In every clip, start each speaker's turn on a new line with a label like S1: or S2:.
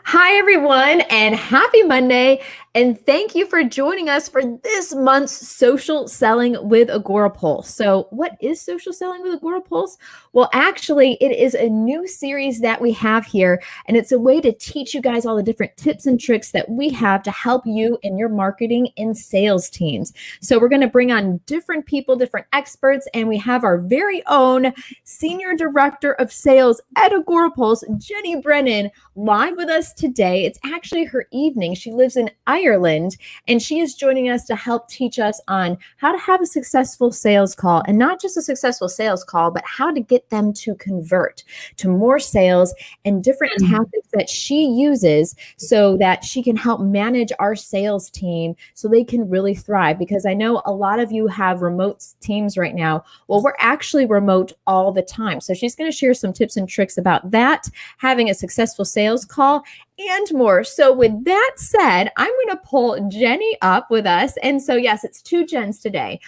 S1: Hi, everyone, and happy Monday. And thank you for joining us for this month's Social Selling with Agorapulse. So, what is Social Selling with Agorapulse? Well, actually, it is a new series that we have here, and it's a way to teach you guys all the different tips and tricks that we have to help you in your marketing and sales teams. So, we're going to bring on different people, different experts, and we have our very own Senior Director of Sales at Agorapulse, Jenny Brennan, live with us today. It's actually her evening. She lives in Ireland, and she is joining us to help teach us on how to have a successful sales call, and not just a successful sales call, but how to get them to convert to more sales and different tactics that she uses so that she can help manage our sales team so they can really thrive. Because I know a lot of you have remote teams right now. Well, we're actually remote all the time. So she's going to share some tips and tricks about that, having a successful sales call, and more. So with that said, I'm going to pull Jenny up with us. And so, yes, it's two Jens today.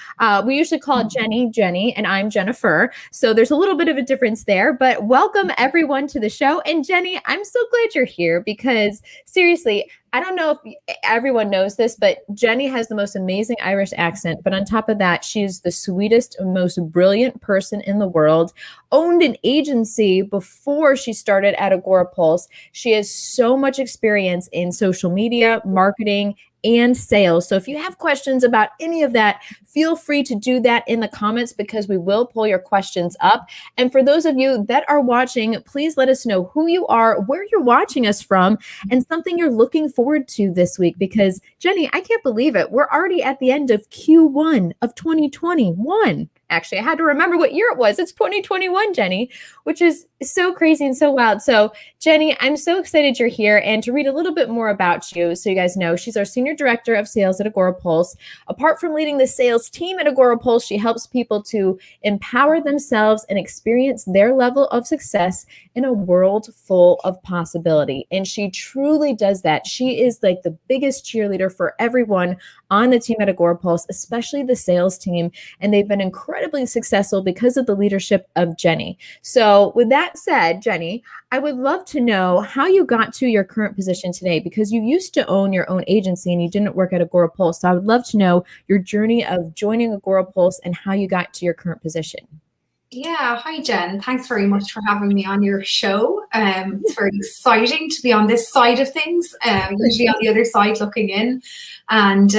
S1: We usually call Jenny, and I'm Jennifer. So there's a little bit of a difference there, but welcome everyone to the show. And Jenny, I'm so glad you're here because seriously, I don't know if everyone knows this, but Jenny has the most amazing Irish accent. But on top of that, she's the sweetest, most brilliant person in the world, owned an agency before she started at Agorapulse. She has so much experience in social media, marketing, and sales. So if you have questions about any of that, feel free to do that in the comments because we will pull your questions up. And for those of you that are watching, please let us know who you are, where you're watching us from, and something you're looking forward to this week. Because Jenny, I can't believe it. We're already at the end of Q1 of 2021. Actually, I had to remember what year it was. It's 2021, Jenny, which is so crazy and so wild. So, Jenny, I'm so excited you're here. And to read a little bit more about you, so you guys know, she's our Senior Director of Sales at Agorapulse. Apart from leading the sales team at Agorapulse, she helps people to empower themselves and experience their level of success in a world full of possibility. And she truly does that. She is like the biggest cheerleader for everyone on the team at Agorapulse, especially the sales team. And they've been incredibly successful because of the leadership of Jenny. So with that said, Jenny, I would love to know how you got to your current position today, because you used to own your own agency and you didn't work at Agorapulse. So I would love to know your journey of joining Agorapulse and how you got to your current position.
S2: Yeah, hi Jen. Thanks very much for having me on your show. It's very exciting to be on this side of things, usually on the other side looking in. And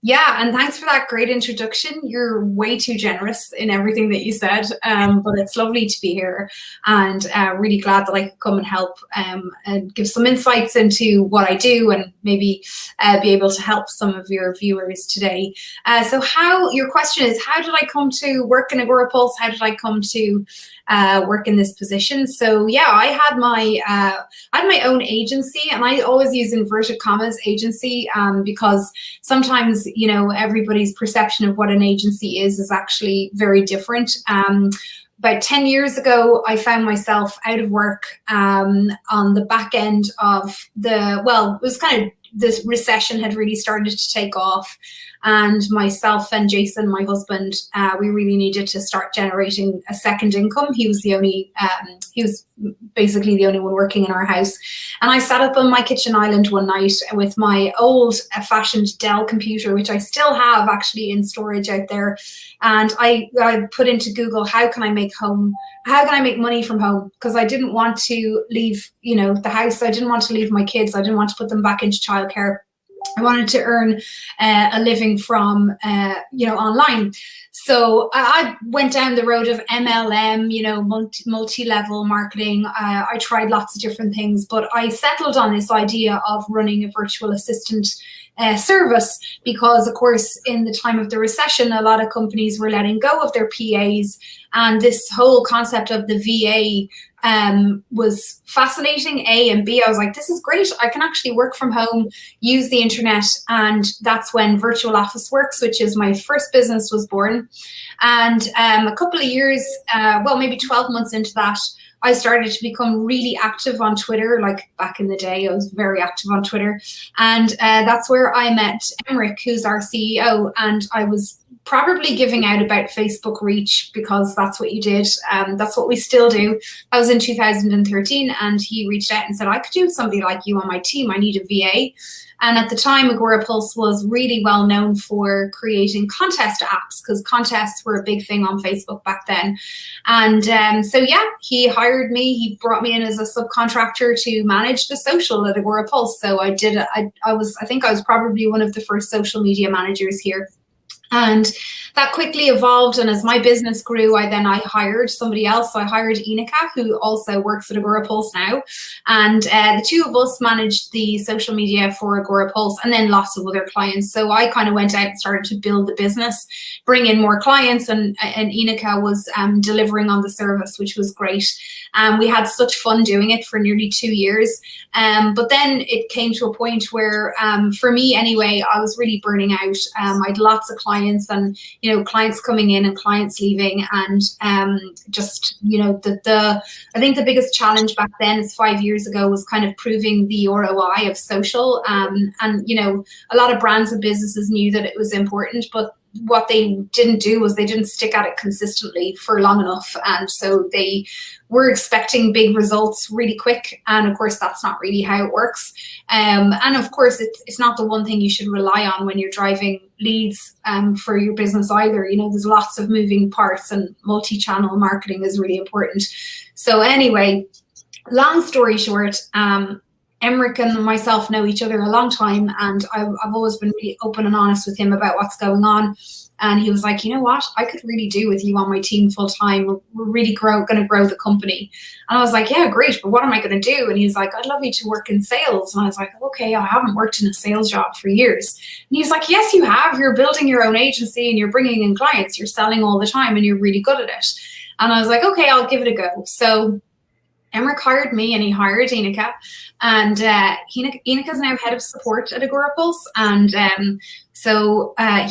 S2: and thanks for that great introduction. You're way too generous in everything that you said, but it's lovely to be here and really glad that I could come and help and give some insights into what I do and maybe be able to help some of your viewers today. So your question is, how did I come to work in Agorapulse? How did I come to work in this position? So yeah, I had my own agency, and I always use inverted commas agency because sometimes, you know, everybody's perception of what an agency is actually very different. About 10 years ago, I found myself out of work on the back end of it was kind of, this recession had really started to take off, and myself and Jason, my husband, we really needed to start generating a second income. He was basically the only one working in our house. And I sat up on my kitchen island one night with my old fashioned Dell computer, which I still have actually in storage out there. And I put into Google, how can I make money from home? Because I didn't want to leave, the house. I didn't want to leave my kids. I didn't want to put them back into childcare. I wanted to earn a living from, online. So I went down the road of MLM, multi-level marketing. I tried lots of different things, but I settled on this idea of running a virtual assistant service because, of course, in the time of the recession, a lot of companies were letting go of their PAs, and this whole concept of the VA was fascinating, A, and B, I was like, this is great. I can actually work from home, use the internet, and that's when Virtual Office Works, which is my first business, was born. And a couple of years, maybe 12 months into that, I started to become really active on Twitter. Like back in the day, I was very active on Twitter. And that's where I met Emmerich, who's our CEO. And I was probably giving out about Facebook reach, because that's what you did. That's what we still do. I was in 2013, and he reached out and said, I could do somebody like you on my team. I need a VA. And at the time, Agorapulse was really well known for creating contest apps, because contests were a big thing on Facebook back then. And so, yeah, he hired me. He brought me in as a subcontractor to manage the social at Agorapulse. So I did. I think I was probably one of the first social media managers here. And that quickly evolved. And as my business grew, I hired somebody else. So I hired Inika, who also works at Agorapulse now. And the two of us managed the social media for Agorapulse, and then lots of other clients. So I kind of went out and started to build the business, bring in more clients, and Inika was delivering on the service, which was great. We had such fun doing it for nearly 2 years. But then it came to a point where, for me anyway, I was really burning out. I had lots of clients, and clients coming in and clients leaving, and just I think the biggest challenge back then, is 5 years ago, was kind of proving the ROI of social. And a lot of brands and businesses knew that it was important, but what they didn't do was they didn't stick at it consistently for long enough. And so they were expecting big results really quick. And of course, that's not really how it works. And of course, it's not the one thing you should rely on when you're driving leads for your business either. There's lots of moving parts, and multi-channel marketing is really important. So anyway, long story short, Emmerich and myself know each other a long time, and I've always been really open and honest with him about what's going on. And he was like, you know what, I could really do with you on my team full time. We're really going to grow the company. And I was like, yeah, great, but what am I going to do? And he's like, I'd love you to work in sales. And I was like, okay, I haven't worked in a sales job for years. And he's like, yes, you have. You're building your own agency, and you're bringing in clients. You're selling all the time, and you're really good at it. And I was like, okay, I'll give it a go. So Emmerich hired me, and he hired Inika, and Inika's now head of support at Agorapulse. And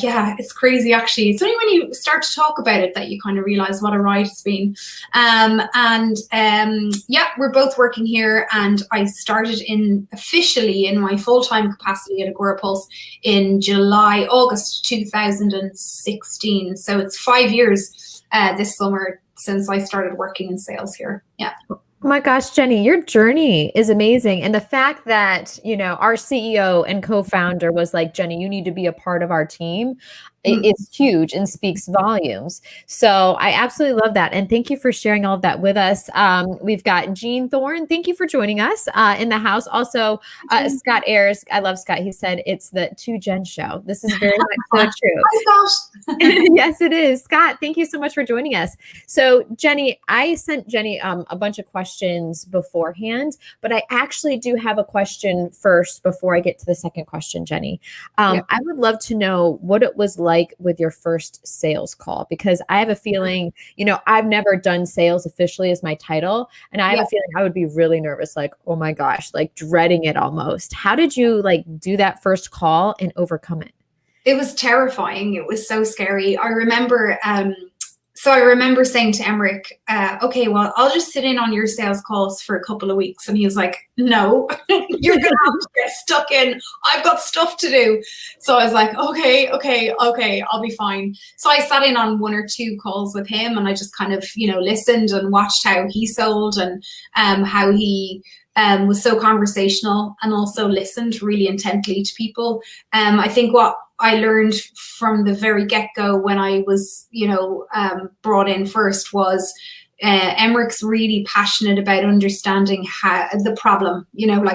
S2: yeah, it's crazy actually. It's only when you start to talk about it that you kind of realize what a ride it's been. Yeah, we're both working here, and I started officially in my full-time capacity at Agorapulse in August 2016. So it's 5 years this summer since I started working in sales here. Yeah.
S1: Oh my gosh, Jenny, your journey is amazing. And the fact that, our CEO and co-founder was like, Jenny, you need to be a part of our team. It's huge and speaks volumes. So I absolutely love that. And thank you for sharing all of that with us. We've got Jean Thorne. Thank you for joining us in the house. Also, Scott Ayers. I love Scott. He said it's the 2Jen show. This is very much so true. Yes, it is. Scott, thank you so much for joining us. So Jenny, I sent Jenny a bunch of questions beforehand, but I actually do have a question first before I get to the second question, Jenny. I would love to know what it was like with your first sales call, because I have a feeling, I've never done sales officially as my title. And I have a feeling I would be really nervous, like, oh my gosh, like dreading it almost. How did you do that first call and overcome it?
S2: It was terrifying. It was so scary. I remember saying to Emmerich, okay, well, I'll just sit in on your sales calls for a couple of weeks. And he was like, no, you're going to have to get stuck in. I've got stuff to do. So I was like, okay, I'll be fine. So I sat in on 1 or 2 calls with him, and I just kind of, listened and watched how he sold, and how he was so conversational, and also listened really intently to people. I think what I learned from the very get-go when I was, brought in first was Emmerich's really passionate about understanding how the problem,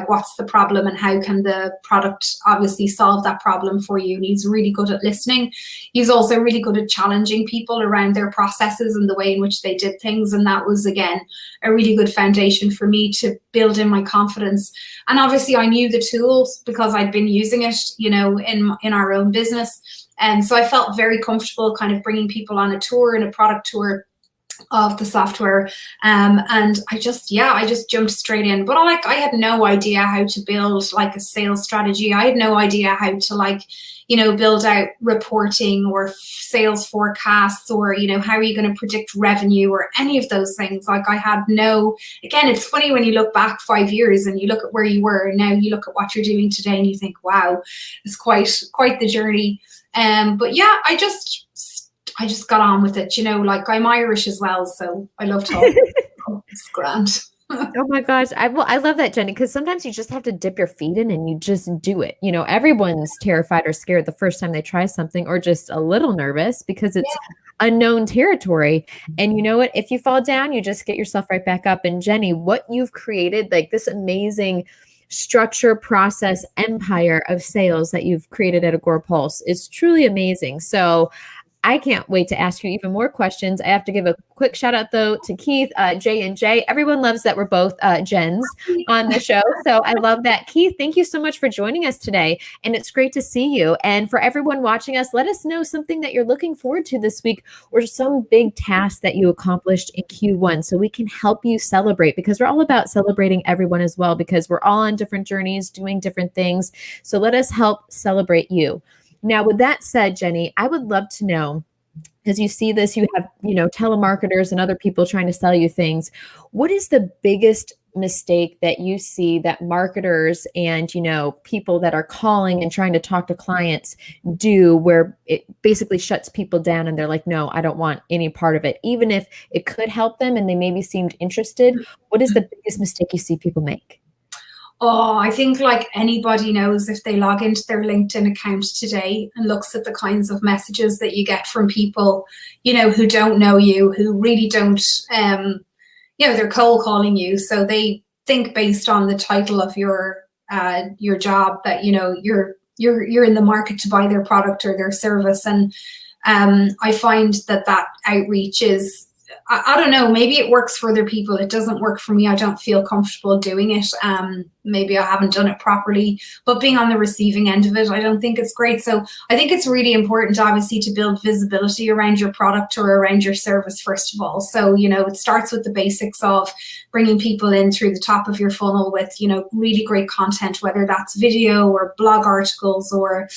S2: what's the problem and how can the product obviously solve that problem for you. And he's really good at listening. He's also really good at challenging people around their processes and the way in which they did things. And that was, again, a really good foundation for me to build in my confidence. And obviously I knew the tools because I'd been using it, in our own business. And so I felt very comfortable kind of bringing people on a tour and a product tour of the software. And I just jumped straight in. But I had no idea how to build a sales strategy. I had no idea how to build out reporting or sales forecasts, or, how are you going to predict revenue or any of those things. I had again, it's funny when you look back 5 years and you look at where you were, and now you look at what you're doing today and you think, wow, it's quite the journey. But yeah, I just I just got on with it, like I'm Irish as well, so I love talking. It's grand.
S1: Oh my gosh. I love that, Jenny, because sometimes you just have to dip your feet in and you just do it. Everyone's terrified or scared the first time they try something or just a little nervous because it's unknown territory. And you know what? If you fall down, you just get yourself right back up. And Jenny, what you've created, like this amazing structure, process, empire of sales that you've created at Agorapulse is truly amazing. So I can't wait to ask you even more questions. I have to give a quick shout out though to Keith, J and J. Everyone loves that we're both Jens on the show. So I love that. Keith, thank you so much for joining us today. And it's great to see you. And for everyone watching us, let us know something that you're looking forward to this week or some big task that you accomplished in Q1 so we can help you celebrate, because we're all about celebrating everyone as well, because we're all on different journeys doing different things. So let us help celebrate you. Now, with that said, Jenny, I would love to know, because you see this, you have, telemarketers and other people trying to sell you things. What is the biggest mistake that you see that marketers and, people that are calling and trying to talk to clients do, where it basically shuts people down and they're like, no, I don't want any part of it, even if it could help them and they maybe seemed interested? What is the biggest mistake you see people make?
S2: Oh, I think like anybody knows, if they log into their LinkedIn account today and looks at the kinds of messages that you get from people, who don't know you, who really don't, they're cold calling you. So they think based on the title of your job that, you're in the market to buy their product or their service. And I find that outreach is, I don't know, maybe it works for other people. It doesn't work for me. I don't feel comfortable doing it. Maybe I haven't done it properly, but being on the receiving end of it, I don't think it's great. So I think it's really important, obviously, to build visibility around your product or around your service, first of all. So, it starts with the basics of bringing people in through the top of your funnel with, really great content, whether that's video or blog articles or,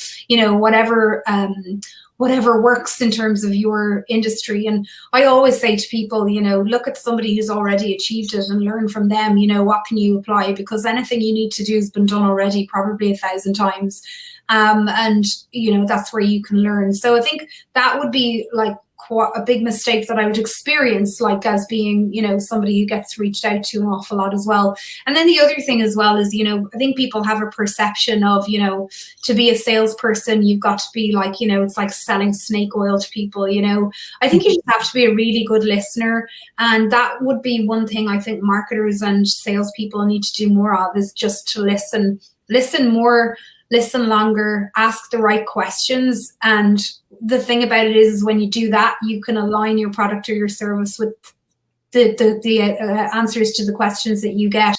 S2: whatever works in terms of your industry. And I always say to people, look at somebody who's already achieved it and learn from them. What can you apply? Because anything you need to do has been done already, probably 1,000 times. And, that's where you can learn. So I think that would be like a big mistake that I would experience, like as being, somebody who gets reached out to an awful lot as well. And then the other thing as well is, I think people have a perception of, to be a salesperson, you've got to be like, it's like selling snake oil to people, I think you just have to be a really good listener. And that would be one thing I think marketers and salespeople need to do more of, is just to listen more, listen longer, ask the right questions. And the thing about it is when you do that, you can align your product or your service with the answers to the questions that you get.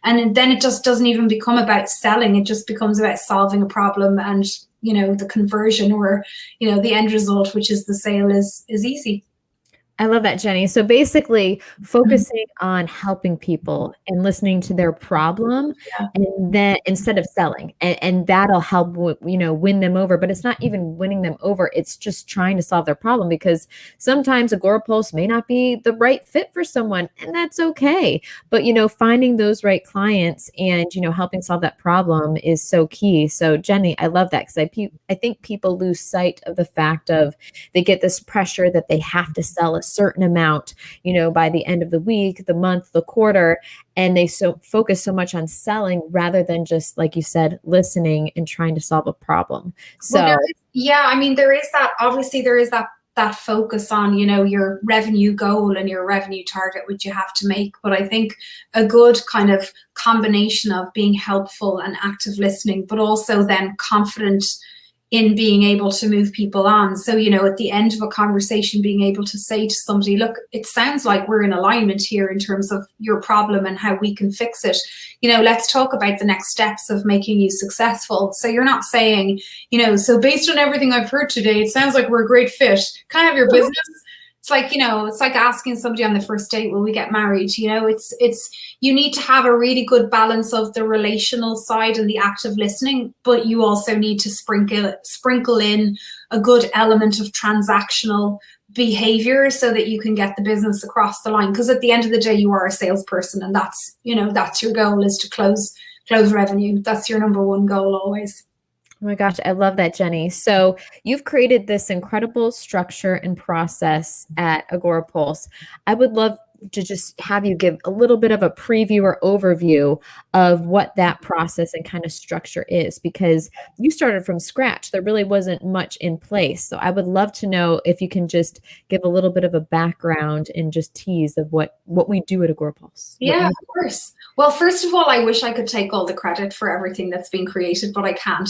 S2: And then it just doesn't even become about selling. It just becomes about solving a problem, and, the conversion or, the end result, which is the sale, is easy.
S1: I love that, Jenny. So basically focusing on helping people and listening to their problem, and then instead of selling, and that'll help, win them over. But it's not even winning them over. It's just trying to solve their problem, because sometimes Agorapulse may not be the right fit for someone, and that's okay. But, finding those right clients and, helping solve that problem is so key. So Jenny, I love that, because I think people lose sight of the fact of they get this pressure that they have to sell a certain amount, by the end of the week, the month, the quarter, and they focus so much on selling rather than just, like you said, listening and trying to solve a problem. So
S2: there is that, obviously there is that focus on, your revenue goal and your revenue target, which you have to make. But I think a good kind of combination of being helpful and active listening, but also then confident in being able to move people on. So, at the end of a conversation, being able to say to somebody, look, it sounds like we're in alignment here in terms of your problem and how we can fix it. Let's talk about the next steps of making you successful. So you're not saying, so based on everything I've heard today, it sounds like we're a great fit. Can I have your business? It's like, it's like asking somebody on the first date, will we get married? You need to have a really good balance of the relational side and the active listening, but you also need to sprinkle in a good element of transactional behavior so that you can get the business across the line. Because at the end of the day, you are a salesperson, and that's your goal, is to close revenue. That's your number one goal always.
S1: Oh my gosh, I love that, Jenny. So you've created this incredible structure and process at Agorapulse. I would love to just have you give a little bit of a preview or overview of what that process and kind of structure is, because you started from scratch. There really wasn't much in place. So I would love to know if you can just give a little bit of a background and just tease of what we do at Agorapulse.
S2: Yeah, of course. Well, first of all, I wish I could take all the credit for everything that's been created, but I can't.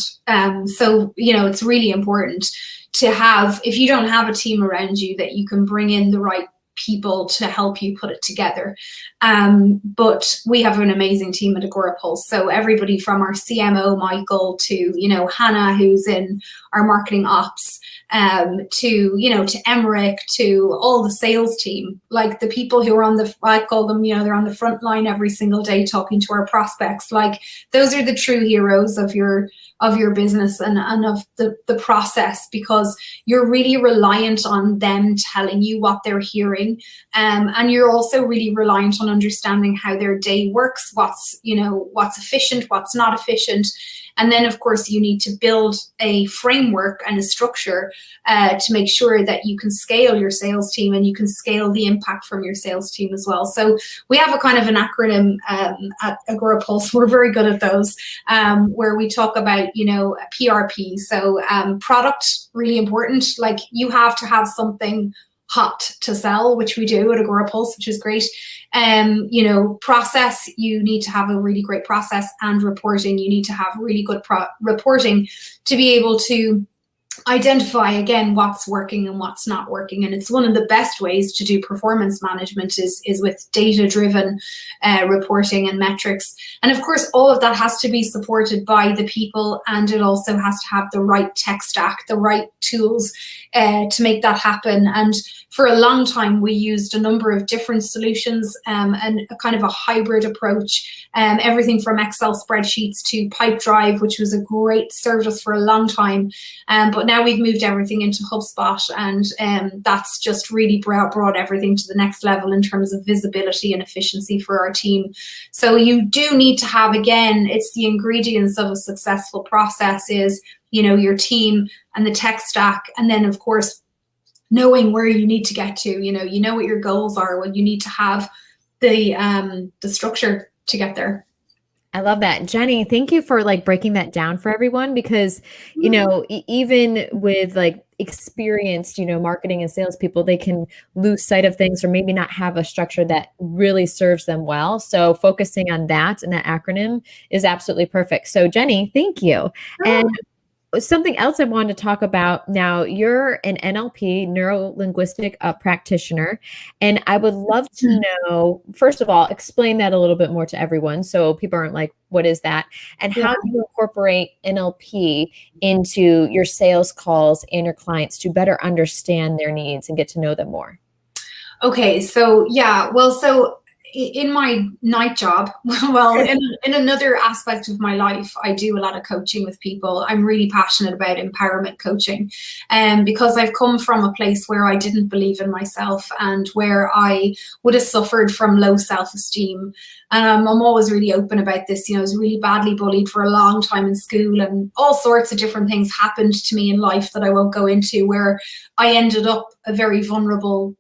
S2: So, it's really important to have, if you don't have a team around you, that you can bring in the right people to help you put it together. But we have an amazing team at Agorapulse. So everybody from our CMO, Michael, to, Hannah, who's in our marketing ops, to Emmerich, to all the sales team, like the people who are I call them, they're on the front line every single day talking to our prospects. Like those are the true heroes of your business and of the process, because you're really reliant on them telling you what they're hearing. And you're also really reliant on understanding how their day works, what's efficient, what's not efficient. And then, of course, you need to build a framework and a structure to make sure that you can scale your sales team and you can scale the impact from your sales team as well. So we have a kind of an acronym at Agorapulse. We're very good at those, where we talk about, PRP. So product, really important. Like you have to have something hot to sell, which we do at Agorapulse, which is great. Process, you need to have a really great process, and reporting, you need to have really good reporting to be able to identify again what's working and what's not working. And it's one of the best ways to do performance management is with data-driven reporting and metrics. And of course, all of that has to be supported by the people, and it also has to have the right tech stack, the right tools to make that happen. And for a long time, we used a number of different solutions and a kind of a hybrid approach, everything from Excel spreadsheets to Pipedrive, which was a great service for a long time. But now we've moved everything into HubSpot, and that's just really brought everything to the next level in terms of visibility and efficiency for our team. So you do need to have, again, it's the ingredients of a successful process is, your team and the tech stack. And then, of course, knowing where you need to get to, what your goals are. Well, you need to have the structure to get there.
S1: I love that. Jenny, thank you for breaking that down for everyone, because, even with experienced, marketing and salespeople, they can lose sight of things or maybe not have a structure that really serves them well. So focusing on that and that acronym is absolutely perfect. So Jenny, thank you. And something else I wanted to talk about now, you're an Nlp Neuro-Linguistic Practitioner, and I would love to know, first of all, explain that a little bit more to everyone so people aren't like, what is that? And how do you incorporate NLP into your sales calls and your clients to better understand their needs and get to know them more?
S2: Okay, so in my night job, in another aspect of my life, I do a lot of coaching with people. I'm really passionate about empowerment coaching, because I've come from a place where I didn't believe in myself and where I would have suffered from low self-esteem. And I'm always really open about this. I was really badly bullied for a long time in school, and all sorts of different things happened to me in life that I won't go into, where I ended up a very vulnerable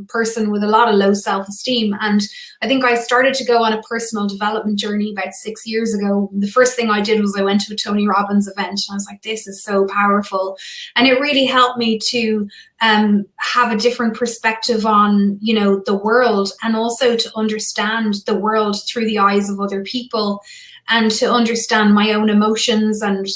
S2: person with a lot of low self-esteem. And I think I started to go on a personal development journey about 6 years ago. The first thing I did was I went to a Tony Robbins event, and I was like, this is so powerful. And it really helped me to have a different perspective on, the world, and also to understand the world through the eyes of other people, and to understand my own emotions and,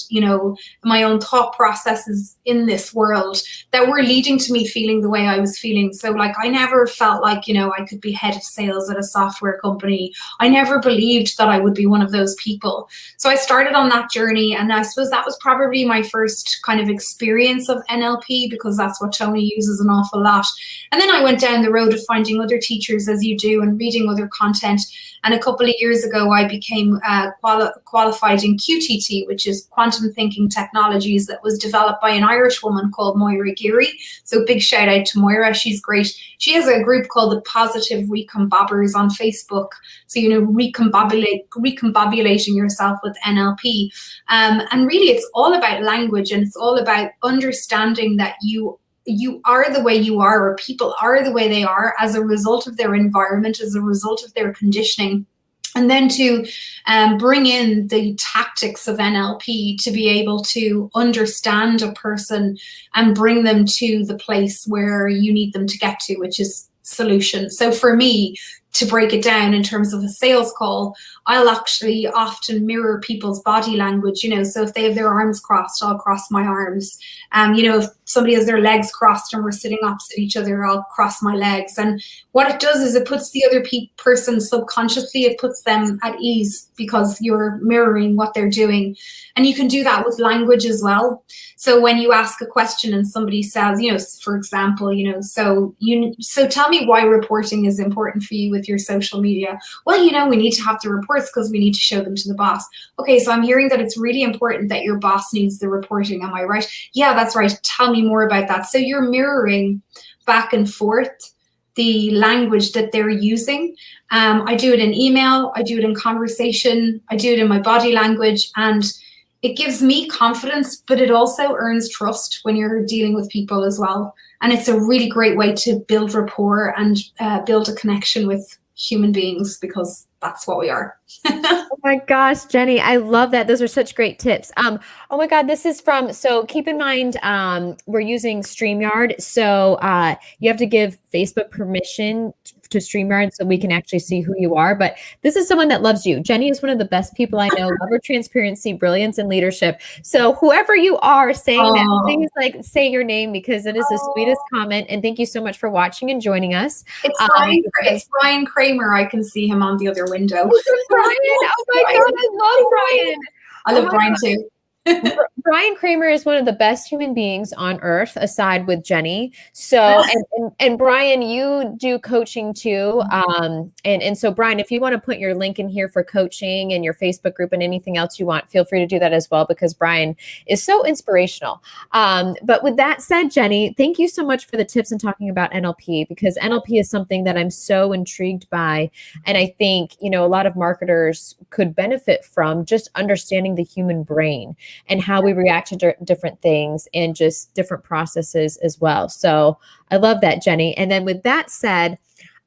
S2: my own thought processes in this world that were leading to me feeling the way I was feeling. So I never felt like, I could be head of sales at a software company. I never believed that I would be one of those people. So I started on that journey, and I suppose that was probably my first kind of experience of NLP, because that's what Tony uses an awful lot. And then I went down the road of finding other teachers, as you do, and reading other content. And a couple of years ago, I became qualified in QTT, which is Quantum Thinking Technologies, that was developed by an Irish woman called Moira Geary. So big shout out to Moira. She's great. She has a group called the Positive Recombobbers on Facebook. So, recombobulating yourself with NLP. And really, it's all about language, and it's all about understanding that you are the way you are, or people are the way they are as a result of their environment, as a result of their conditioning. And then to bring in the tactics of NLP to be able to understand a person and bring them to the place where you need them to get to, which is solution. So for me, to break it down in terms of a sales call, I'll actually often mirror people's body language, so if they have their arms crossed, I'll cross my arms. If somebody has their legs crossed and we're sitting opposite each other, I'll cross my legs. And what it does is it puts the other person subconsciously, it puts them at ease because you're mirroring what they're doing. And you can do that with language as well. So when you ask a question and somebody says, for example, so tell me why reporting is important for you with your social media. Well, we need to have the reports because we need to show them to the boss. Okay, so I'm hearing that it's really important that your boss needs the reporting. Am I right? Yeah, that's right. Tell me more about that. So you're mirroring back and forth the language that they're using. I do it in email, I do it in conversation, I do it in my body language, and it gives me confidence, but it also earns trust when you're dealing with people as well. And it's a really great way to build rapport and build a connection with human beings, because that's what we are.
S1: Oh my gosh, Jenny, I love that. Those are such great tips. Oh my God, this is so keep in mind, we're using StreamYard. So you have to give Facebook permission to StreamYard so we can actually see who you are. But this is someone that loves you. Jenny is one of the best people I know. Love her transparency, brilliance, and leadership. So whoever you are saying that, please say your name, because it is the sweetest comment. And thank you so much for watching and joining us.
S2: It's Brian Kramer. I can see him on the other window.
S1: Brian, oh my God, I love Brian.
S2: I love Brian too.
S1: Brian Kramer is one of the best human beings on earth, aside with Jenny. So, and Brian, you do coaching too. And so Brian, if you want to put your link in here for coaching and your Facebook group and anything else you want, feel free to do that as well, because Brian is so inspirational. But with that said, Jenny, thank you so much for the tips and talking about NLP, because NLP is something that I'm so intrigued by. And I think, a lot of marketers could benefit from just understanding the human brain and how we react to different things and just different processes as well. So I love that, Jenny. And then with that said,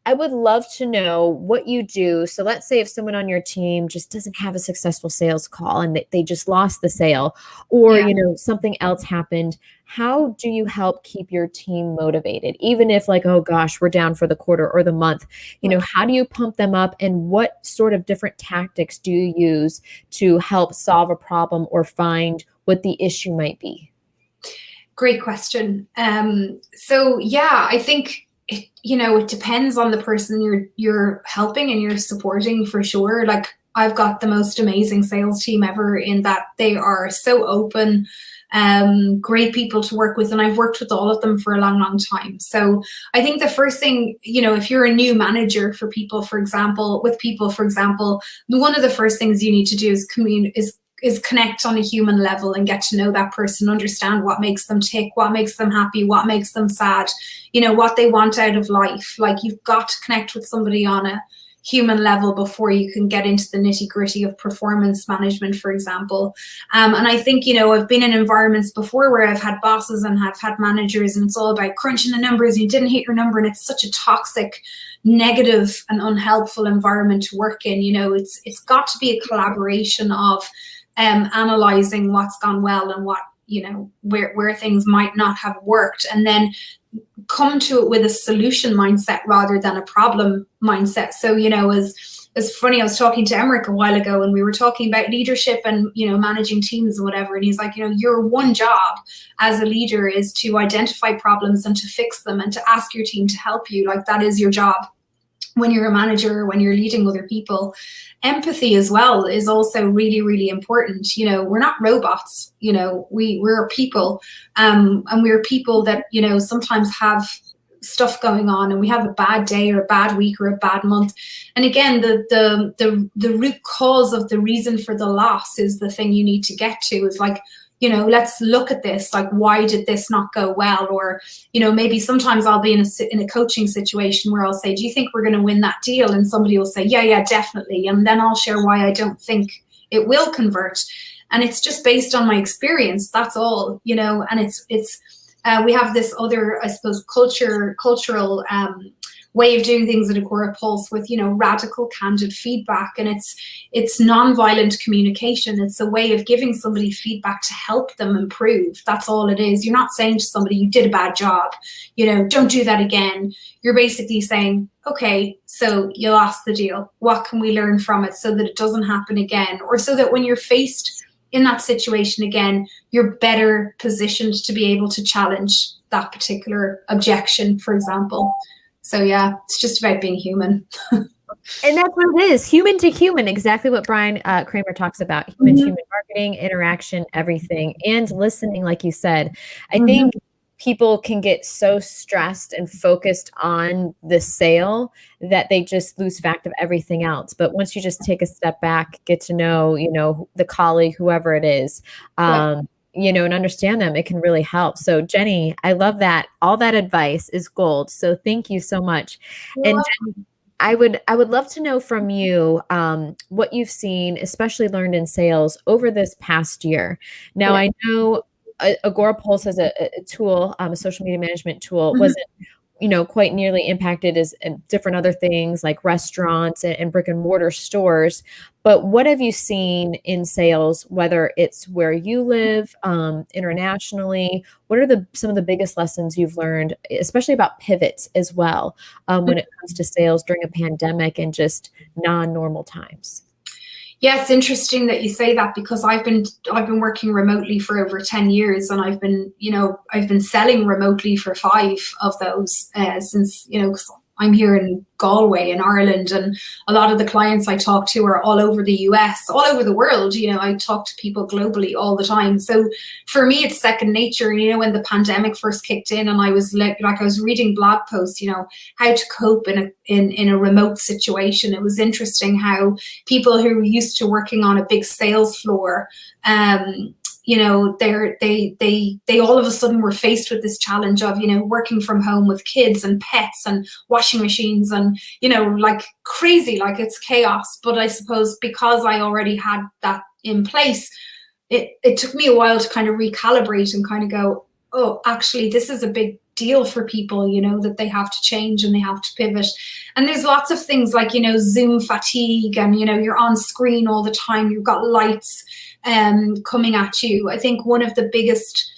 S1: I would love to know what you do. So let's say if someone on your team just doesn't have a successful sales call and they just lost the sale, or, something else happened. How do you help keep your team motivated? Even if oh gosh, we're down for the quarter or the month, how do you pump them up, and what sort of different tactics do you use to help solve a problem or find what the issue might be?
S2: Great question. I think it depends on the person you're helping and you're supporting, for sure. I've got the most amazing sales team ever, in that they are so open, great people to work with. And I've worked with all of them for a long, long time. So I think the first thing, if you're a new manager for people, for example, one of the first things you need to do is connect on a human level and get to know that person, understand what makes them tick, what makes them happy, what makes them sad, what they want out of life. You've got to connect with somebody on a human level before you can get into the nitty-gritty of performance management, for example. And I think, I've been in environments before where I've had bosses and have had managers, and it's all about crunching the numbers. You didn't hit your number, and it's such a toxic, negative, and unhelpful environment to work in. It's got to be a collaboration of analyzing what's gone well and what, where things might not have worked, and then come to it with a solution mindset rather than a problem mindset. So, it's funny, I was talking to Emmerich a while ago, and we were talking about leadership and, managing teams and whatever. And he's like, your one job as a leader is to identify problems and to fix them and to ask your team to help you. That is your job. When you're a manager, when you're leading other people. Empathy as well is also really, really important. We're not robots, we're people, and we're people that, sometimes have stuff going on and we have a bad day or a bad week or a bad month. And again, the root cause of the reason for the loss is the thing you need to get to, is like, you know, let's look at this, like, why did this not go well? Or, you know, maybe sometimes I'll be in a coaching situation where I'll say, do you think we're going to win that deal? And somebody will say, yeah, definitely. And then I'll share why I don't think it will convert. And it's just based on my experience. That's all, you know. And it's we have this other, I suppose, cultural way of doing things at Agorapulse with, you know, radical, candid feedback. And it's non-violent communication. It's a way of giving somebody feedback to help them improve. That's all it is. You're not saying to somebody, you did a bad job, you know, don't do that again. You're basically saying, okay, so you lost the deal. What can we learn from it so that it doesn't happen again? Or so that when you're faced in that situation again, you're better positioned to be able to challenge that particular objection, for example. So yeah, it's just about being human.
S1: And that's what it is, human to human, exactly what Brian Kramer talks about, human to human marketing, interaction, everything, and listening, like you said. I think people can get so stressed and focused on the sale that they just lose fact of everything else. But once you just take a step back, get to know, you know, the colleague, whoever it is, you know, and understand them, it can really help. So Jenny, I love that. All that advice is gold. So thank you so much. And Jenny, I would love to know from you what you've seen, especially learned in sales over this past year. Now, I know Agorapulse as a tool, a social media management tool, wasn't, you know, quite nearly impacted as different other things like restaurants and brick and mortar stores. But what have you seen in sales, whether it's where you live, internationally? What are some of the biggest lessons you've learned, especially about pivots as well, when it comes to sales during a pandemic and just non-normal times?
S2: Yeah, it's interesting that you say that, because I've been working remotely for over 10 years, and I've been selling remotely for 5 of those since, you know, 'cause I'm here in Galway in Ireland, and a lot of the clients I talk to are all over the US, all over the world. You know, I talk to people globally all the time. So for me, it's second nature. You know, when the pandemic first kicked in, and I was like I was reading blog posts, you know, how to cope in a remote situation. It was interesting how people who were used to working on a big sales floor, you know, they all of a sudden were faced with this challenge of, you know, working from home with kids and pets and washing machines and, you know, like crazy, like it's chaos. But I suppose because I already had that in place, it took me a while to kind of recalibrate and kind of go, oh, actually, this is a big deal for people, you know, that they have to change and they have to pivot. And there's lots of things like, you know, Zoom fatigue, and, you know, you're on screen all the time, you've got lights coming at you. I think one of the biggest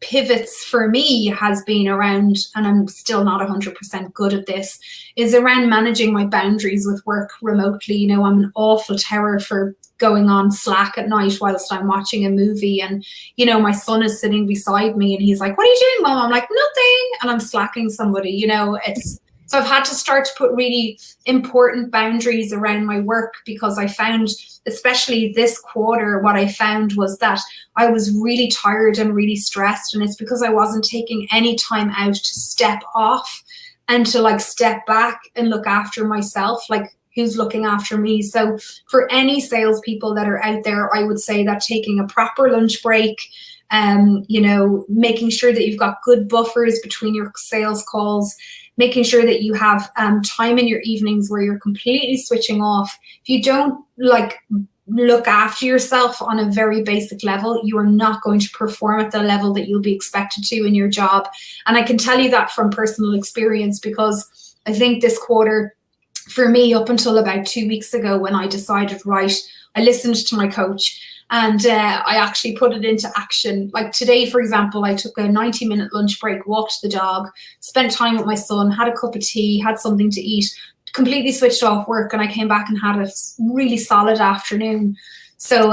S2: pivots for me has been around, and I'm still not 100% good at this, is around managing my boundaries with work remotely. You know, I'm an awful terror for going on Slack at night whilst I'm watching a movie, and, you know, my son is sitting beside me and he's like, what are you doing, Mom? I'm like, nothing. And I'm slacking somebody, you know. So I've had to start to put really important boundaries around my work, because I found, especially this quarter, what I found was that I was really tired and really stressed. And it's because I wasn't taking any time out to step off and to like step back and look after myself, like who's looking after me. So for any salespeople that are out there, I would say that taking a proper lunch break, you know, making sure that you've got good buffers between your sales calls, making sure that you have time in your evenings where you're completely switching off. If you don't like look after yourself on a very basic level, you are not going to perform at the level that you'll be expected to in your job. And I can tell you that from personal experience, because I think this quarter, for me, up until about 2 weeks ago, when I decided, right, I listened to my coach, and I actually put it into action. Like today, for example, I took a 90-minute lunch break, walked the dog, spent time with my son, had a cup of tea, had something to eat, completely switched off work, and I came back and had a really solid afternoon. So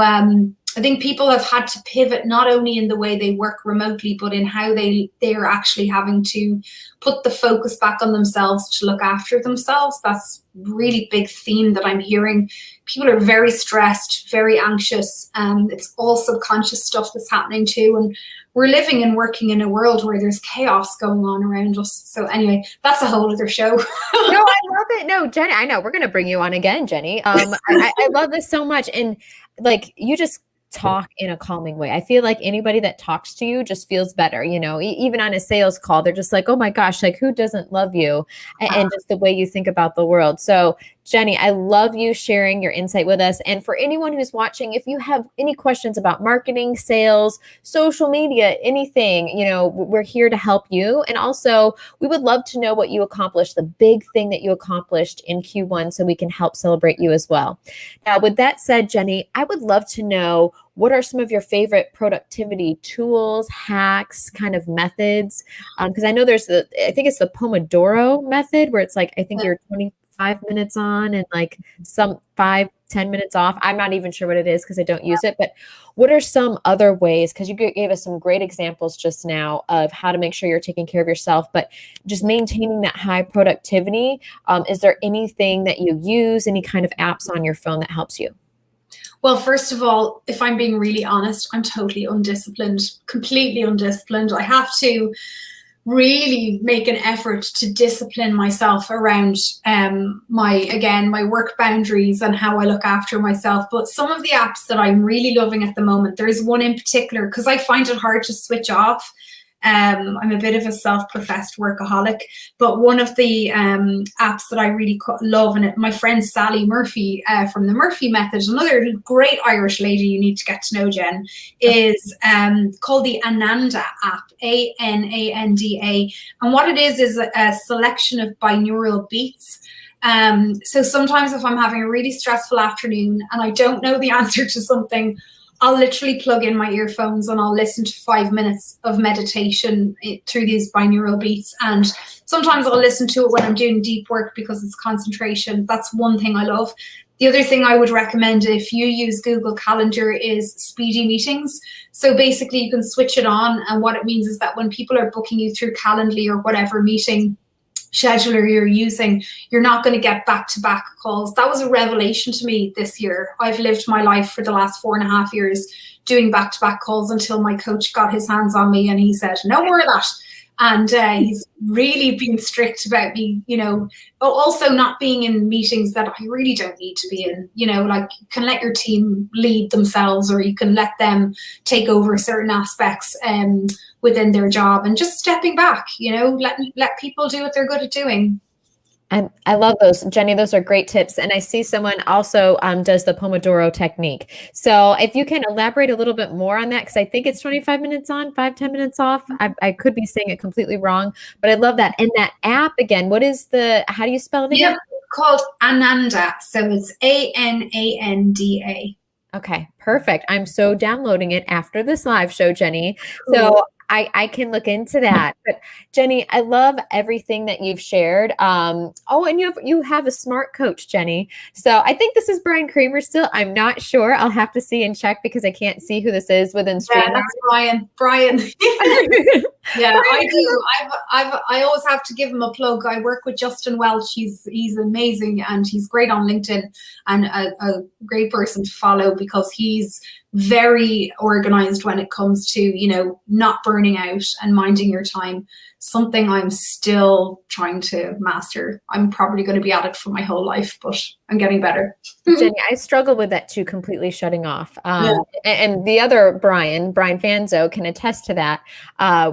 S2: I think people have had to pivot not only in the way they work remotely, but in how they are actually having to put the focus back on themselves to look after themselves. That's a really big theme that I'm hearing. People are very stressed, very anxious. It's all subconscious stuff that's happening too. And we're living and working in a world where there's chaos going on around us. So anyway, that's a whole other show.
S1: No, I love it. No, Jenny, I know we're going to bring you on again, Jenny. I love this so much. And like, you just talk in a calming way. I feel like anybody that talks to you just feels better, you know, even on a sales call, they're just like, oh my gosh, like who doesn't love you? And just the way you think about the world. So Jenny, I love you sharing your insight with us. And for anyone who's watching, if you have any questions about marketing, sales, social media, anything, you know, we're here to help you. And also, we would love to know what you accomplished, the big thing that you accomplished in Q1, so we can help celebrate you as well. Now, with that said, Jenny, I would love to know, what are some of your favorite productivity tools, hacks, kind of methods? Because I know I think it's the Pomodoro method, where it's like, I think you're 25 minutes on and like some 5-10 minutes off. I'm not even sure what it is because I don't use it. But what are some other ways? Because you gave us some great examples just now of how to make sure you're taking care of yourself, but just maintaining that high productivity. Is there anything that you use, any kind of apps on your phone that helps you?
S2: Well, first of all, if I'm being really honest, I'm totally undisciplined, completely undisciplined. I have to really make an effort to discipline myself around my work boundaries and how I look after myself. But some of the apps that I'm really loving at the moment, there's one in particular, because I find it hard to switch off. I'm a bit of a self-professed workaholic, but one of the apps that I really love, and my friend Sally Murphy from the Murphy Method, another great Irish lady you need to get to know, Jen, is called the Ananda app, Ananda. And what it is a selection of binaural beats. So sometimes if I'm having a really stressful afternoon and I don't know the answer to something, I'll literally plug in my earphones and I'll listen to 5 minutes of meditation through these binaural beats. And sometimes I'll listen to it when I'm doing deep work because it's concentration. That's one thing I love. The other thing I would recommend if you use Google Calendar is Speedy Meetings. So basically you can switch it on. And what it means is that when people are booking you through Calendly or whatever meeting scheduler you're using, you're not going to get back-to-back calls. That was a revelation to me this year. I've lived my life for the last 4.5 years doing back-to-back calls until my coach got his hands on me and he said, no more of that. And he's really been strict about me, you know, also not being in meetings that I really don't need to be in, you know, like you can let your team lead themselves or you can let them take over certain aspects within their job, and just stepping back, you know, let people do what they're good at doing.
S1: And I love those, Jenny. Those are great tips. And I see someone also does the Pomodoro technique. So if you can elaborate a little bit more on that, because I think it's 25 minutes on, 5-10 minutes off. I could be saying it completely wrong, but I love that. And that app again, how do you spell it again?
S2: Yeah, called Ananda. So it's Ananda.
S1: Okay, perfect. I'm so downloading it after this live show, Jenny. Cool. So I can look into that. But Jenny, I love everything that you've shared. And you have a smart coach, Jenny. So I think this is Brian Kramer still. I'm not sure. I'll have to see and check because I can't see who this is within stream.
S2: Yeah, that's Brian. Yeah, I do. I always have to give him a plug. I work with Justin Welch. He's amazing and he's great on LinkedIn and a great person to follow because he's very organized when it comes to, you know, not burning out and minding your time. Something I'm still trying to master. I'm probably going to be at it for my whole life, but I'm getting better.
S1: Jenny, I struggle with that too, completely shutting off. And the other Brian Fanzo can attest to that,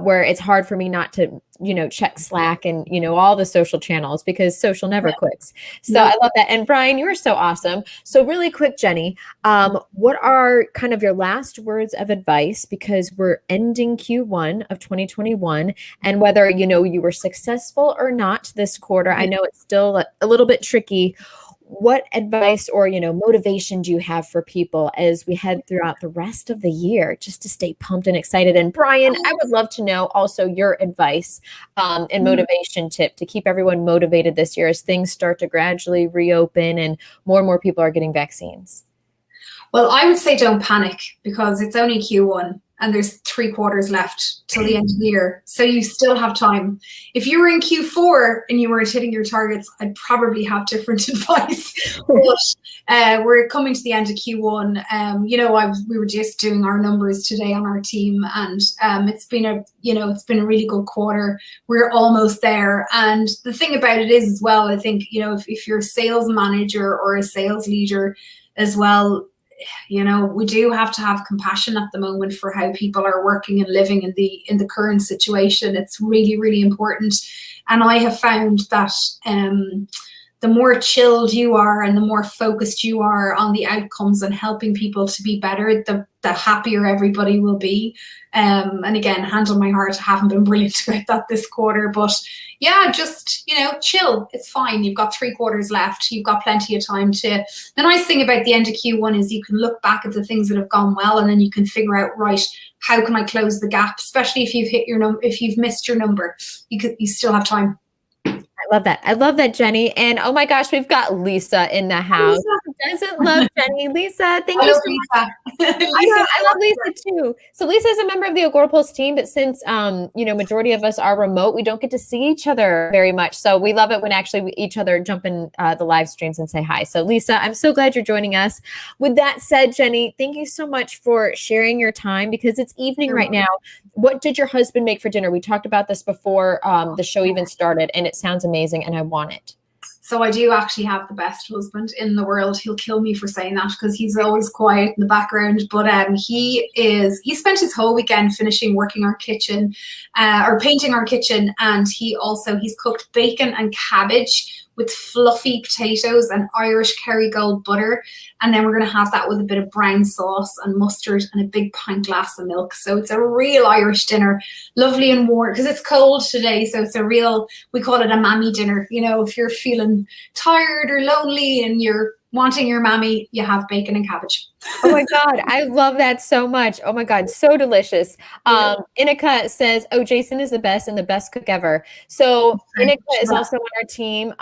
S1: where it's hard for me not to, you know, check Slack and, you know, all the social channels because social never quits. So I love that. And Brian, you are so awesome. So really quick, Jenny, what are kind of your last words of advice? Because we're ending Q1 of 2021 and whether, you know, you were successful or not this quarter, I know it's still a little bit tricky. What advice or, you know, motivation do you have for people as we head throughout the rest of the year just to stay pumped and excited? And Brian, I would love to know also your advice and motivation tip to keep everyone motivated this year as things start to gradually reopen and more people are getting vaccines.
S2: Well, I would say don't panic because it's only Q1 and there's 3 quarters left till the end of the year. So you still have time. If you were in Q4 and you weren't hitting your targets, I'd probably have different advice. But we're coming to the end of Q1. We were just doing our numbers today on our team, and it's been a really good quarter. We're almost there. And the thing about it is as well, I think, if you're a sales manager or a sales leader as well, we do have to have compassion at the moment for how people are working and living in the current situation. It's really, really important. And I have found that the more chilled you are and the more focused you are on the outcomes and helping people to be better, the happier everybody will be. And again, hand on my heart, I haven't been brilliant about that this quarter, but yeah, just, chill. It's fine. You've got 3 quarters left. You've got plenty of time to. The nice thing about the end of Q1 is you can look back at the things that have gone well, and then you can figure out, right, how can I close the gap? Especially if you've hit if you've missed your number, you still have time.
S1: I love that. I love that, Jenny. And oh my gosh, we've got Lisa in the house. Who doesn't love Jenny? Lisa, thank you so much. I love Lisa too. So Lisa is a member of the Agorapulse team, but since majority of us are remote, we don't get to see each other very much. So we love it when actually each other jump in the live streams and say hi. So Lisa, I'm so glad you're joining us. With that said, Jenny, thank you so much for sharing your time because it's evening right now. What did your husband make for dinner? We talked about this before the show even started, and it sounds amazing, and I want it.
S2: So I do actually have the best husband in the world. He'll kill me for saying that because he's always quiet in the background. But he spent his whole weekend finishing working our kitchen or painting our kitchen. And he's cooked bacon and cabbage with fluffy potatoes and Irish Kerrygold butter. And then we're going to have that with a bit of brown sauce and mustard and a big pint glass of milk. So it's a real Irish dinner, lovely and warm because it's cold today. So it's we call it a mammy dinner. If you're feeling tired or lonely and you're wanting your mammy, you have bacon and cabbage.
S1: Oh my God, I love that so much. Oh my God, so delicious. Inika says, oh, Jason is the best and the best cook ever. So Inika is also on our team.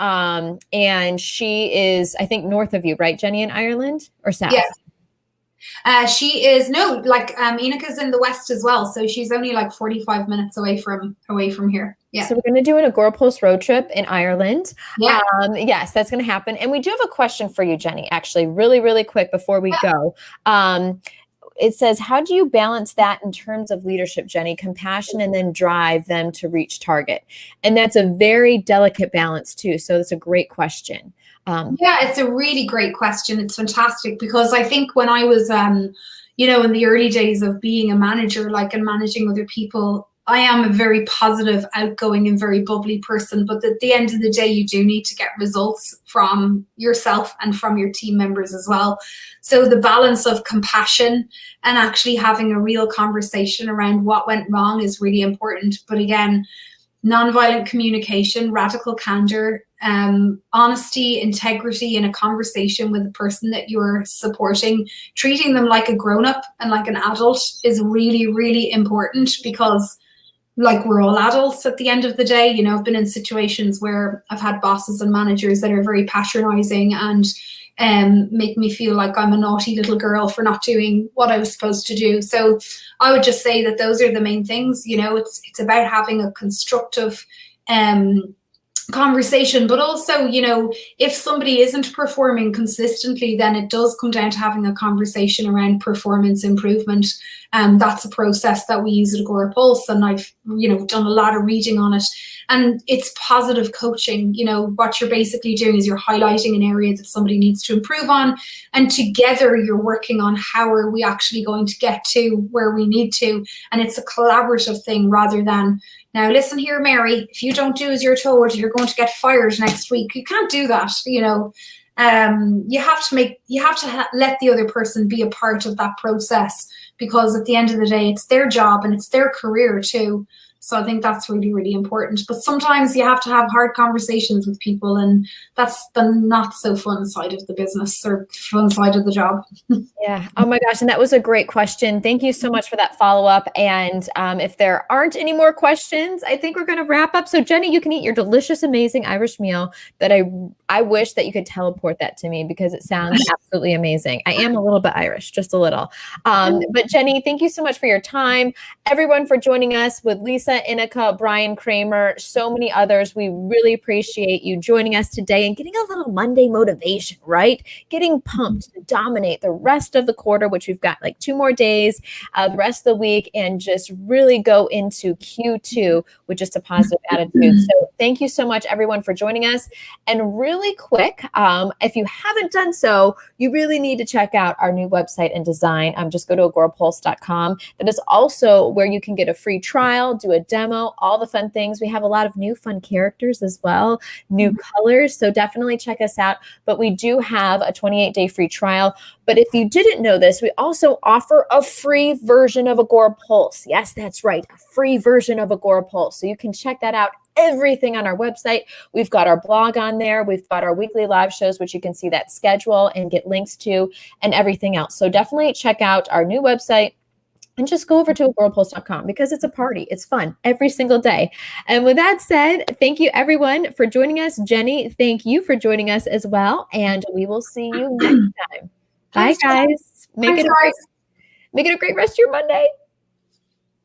S1: And she is, I think, north of you, right, Jenny, in Ireland or south?
S2: Yes. She is Inika's in the west as well, so she's only like 45 minutes away from here. Yeah.
S1: So we're going to do an Agorapulse road trip in Ireland.
S2: Yeah.
S1: Yes, that's going to happen. And we do have a question for you, Jenny, actually, really, really quick before we go. It says, how do you balance that in terms of leadership, Jenny? Compassion and then drive them to reach target. And that's a very delicate balance too. So it's a great question.
S2: It's a really great question. It's fantastic because I think when I was, in the early days of being a manager, and managing other people, I am a very positive, outgoing, and very bubbly person. But at the end of the day, you do need to get results from yourself and from your team members as well. So the balance of compassion and actually having a real conversation around what went wrong is really important. But again, nonviolent communication, radical candor, honesty, integrity in a conversation with the person that you're supporting, treating them like a grown-up and like an adult is really, really important because we're all adults at the end of the day. I've been in situations where I've had bosses and managers that are very patronizing and make me feel like I'm a naughty little girl for not doing what I was supposed to do. So I would just say that those are the main things. It's about having a constructive conversation, but also, if somebody isn't performing consistently, then it does come down to having a conversation around performance improvement. That's a process that we use at Agorapulse, and I've, done a lot of reading on it. And it's positive coaching. What you're basically doing is you're highlighting an area that somebody needs to improve on, and together you're working on how are we actually going to get to where we need to. And it's a collaborative thing rather than, now listen here, Mary, if you don't do as you're told, you're going to get fired next week. You can't do that. You have to let the other person be a part of that process, because at the end of the day, it's their job and it's their career too. So I think that's really, really important. But sometimes you have to have hard conversations with people, and that's the not so fun side of the business or fun side of the job.
S1: Yeah. Oh my gosh. And that was a great question. Thank you so much for that follow-up. And if there aren't any more questions, I think we're going to wrap up. So Jenny, you can eat your delicious, amazing Irish meal that I wish that you could teleport that to me because it sounds absolutely amazing. I am a little bit Irish, just a little. But Jenny, thank you so much for your time. Everyone for joining us with Lisa, Inika, Brian Kramer, so many others. We really appreciate you joining us today and getting a little Monday motivation, right? Getting pumped to dominate the rest of the quarter, which we've got like 2 more days, the rest of the week, and just really go into Q2 with just a positive attitude. So thank you so much, everyone, for joining us. And really quick, if you haven't done so, you really need to check out our new website and design. Just go to agorapulse.com. That is also where you can get a free trial, do a demo, all the fun things. We have a lot of new fun characters as well, new colors. So definitely check us out. But we do have a 28-day free trial. But if you didn't know this, we also offer a free version of Agorapulse. Yes, that's right, a free version of Agorapulse. So you can check that out. Everything on our website. We've got our blog on there. We've got our weekly live shows, which you can see that schedule and get links to and everything else. So definitely check out our new website and just go over to agorapulse.com because it's a party. It's fun every single day. And with that said, thank you everyone for joining us. Jenny, thank you for joining us as well. And we will see you next time. Bye, guys. Make it a great rest of your Monday.